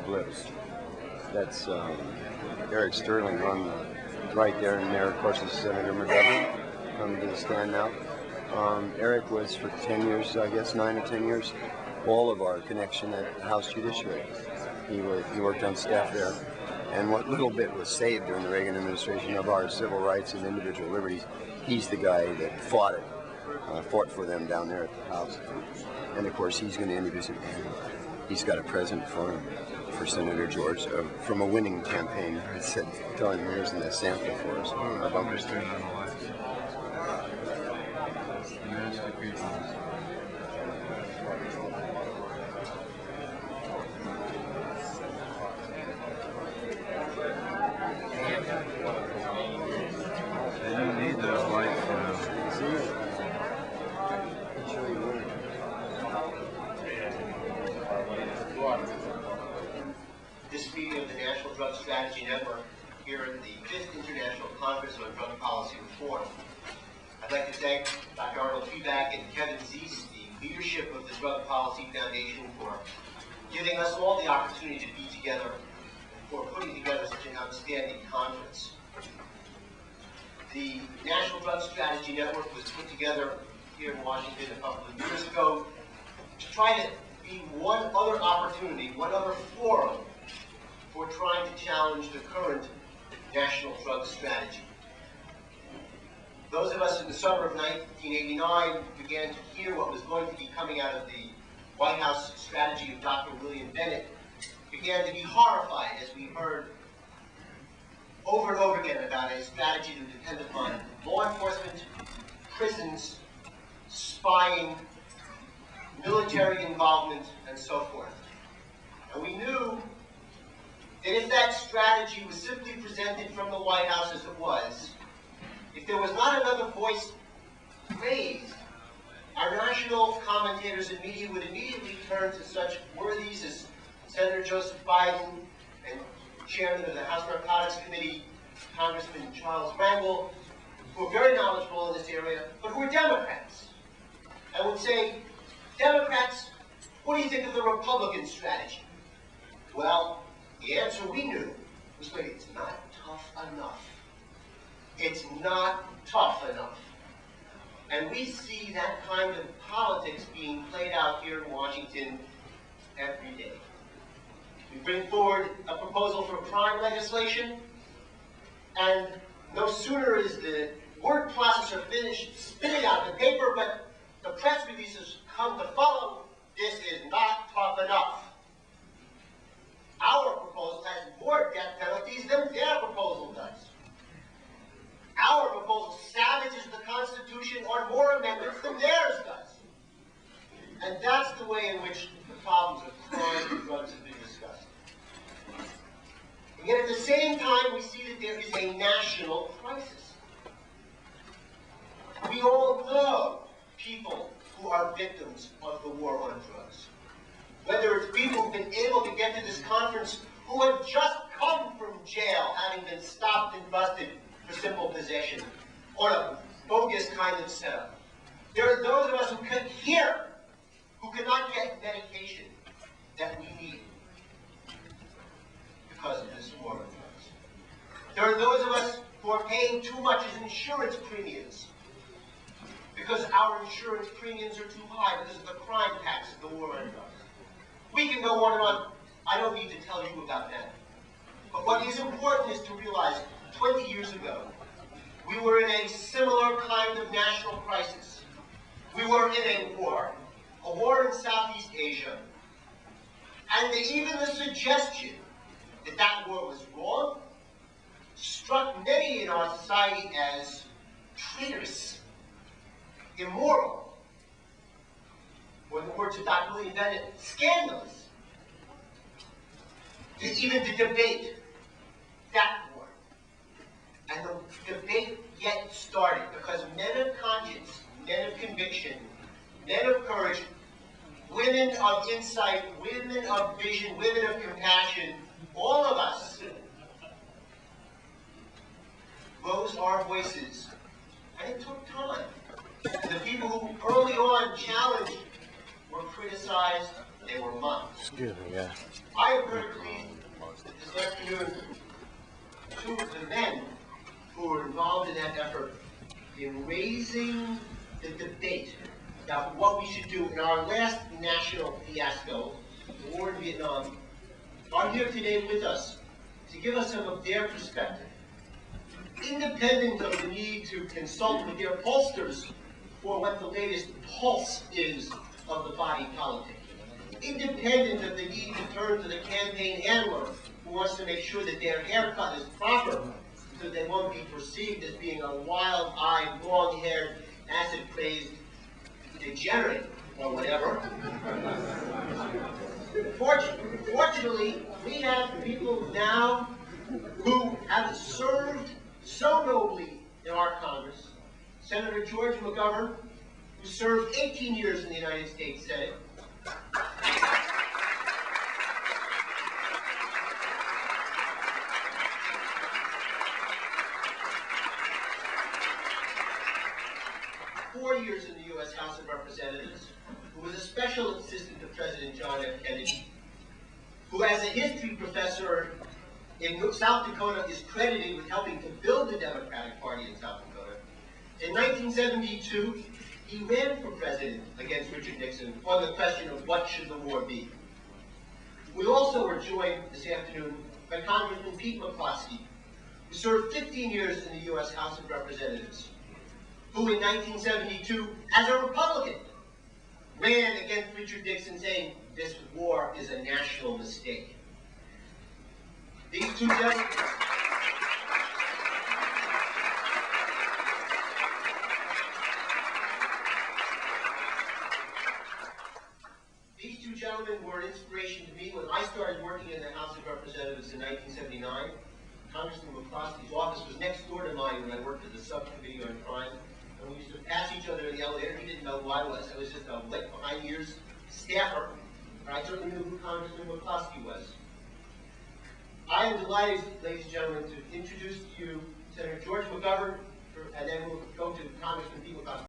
Bliss. That's Eric Sterling on right there, and there, of course, is Senator McGovern coming to the stand now. Eric was for 10 years, I guess, 9 or 10 years, all of our connection at the House Judiciary. He worked on staff there. And what little bit was saved during the Reagan administration of our civil rights and individual liberties, he's the guy that fought for them down there at the House. And of course, he's going to introduce it. He's got a present for Senator George from a winning campaign. I said, tell him here's a sample for us. Our bumpers. This meeting of the National Drug Strategy Network here at the 5th International Congress on Drug Policy Reform. I'd like to thank Dr. Arnold Feedback and Kevin Zeese, the leadership of the Drug Policy Foundation, for giving us all the opportunity to be together and for putting together such an outstanding conference. The National Drug Strategy Network was put together here in Washington a couple of years ago to try to be one other opportunity, one other forum for trying to challenge the current national drug strategy. Those of us in the summer of 1989 began to hear what was going to be coming out of the White House strategy of Dr. William Bennett, began to be horrified as we heard over and over again about a strategy that would depend upon law enforcement, prisons, spying, military involvement, and so forth. And we knew that if that strategy was simply presented from the White House as it was, if there was not another voice raised, our national commentators and media would immediately turn to such worthies as Senator Joseph Biden and Chairman of the House Narcotics Committee, Congressman Charles Rangel, who are very knowledgeable in this area, but who are Democrats. I would say, Democrats, what do you think of the Republican strategy? Well, the answer we knew was, wait, it's not tough enough. It's not tough enough. And we see that kind of politics being played out here in Washington every day. We bring forward a proposal for crime legislation, and no sooner is the word processor finished spitting out the paper, but the press releases come to follow. This is not tough enough. Our proposal has more death penalties than their proposal does. Our proposal savages the Constitution on more amendments than theirs does. And that's the way in which the problems of crime and drugs have been discussed. And yet at the same time, we see that there is a national crisis. We all know people who are victims of the war on drugs. Whether it's people who've been able to get to this conference who have just come from jail, having been stopped and busted for simple possession, or a bogus kind of setup. There are those of us who can hear, who cannot get medication that we need because of this war on drugs. There are those of us who are paying too much as insurance premiums because our insurance premiums are too high because of the crime tax of the war on drugs. We can go on and on. I don't need to tell you about that. But what is important is to realize 20 years ago, we were in a similar kind of national crisis. We were in a war in Southeast Asia. And even the suggestion that that war was wrong struck many in our society as traitorous, immoral, or in the words of Dr. William Bennett, scandalous. Even to debate that war. And the debate yet started because men of conscience, men of conviction, men of courage, women of insight, women of vision, women of compassion, all of us rose our voices. And it took time. And the people who early on challenged were criticized, They were mocked. Excuse me, yeah. I am very pleased that this afternoon, two of the men who were involved in that effort in raising the debate about what we should do in our last national fiasco, the war in Vietnam, are here today with us to give us some of their perspective. Independent of the need to consult with their pollsters for what the latest pulse is of the body politic. Independent of the need to turn to the campaign handler who wants to make sure that their haircut is proper so they won't be perceived as being a wild-eyed, long-haired, acid-crazed degenerate or whatever. Fortunately, we have people now who have served so nobly in our Congress. Senator George McGovern, who served 18 years in the United States Senate. Years in the U.S. House of Representatives, who was a special assistant to President John F. Kennedy, who as a history professor in South Dakota is credited with helping to build the Democratic Party in South Dakota. In 1972, he ran for president against Richard Nixon on the question of what should the war be. We also were joined this afternoon by Congressman Pete McCloskey, who served 15 years in the U.S. House of Representatives, who in 1972, as a Republican, ran against Richard Nixon saying, this war is a national mistake. These two gentlemen, were an inspiration to me when I started working in the House of Representatives in 1979. Congressman McCloskey's office was next door to mine when I worked at the Subcommittee on Crime. And we used to pass each other in the elevator. He didn't know who I was. I was just a wet behind ears staffer. But I certainly knew who Congressman McCloskey was. I am delighted, ladies and gentlemen, to introduce to you Senator George McGovern, and then we'll go to Congressman Pete McCloskey.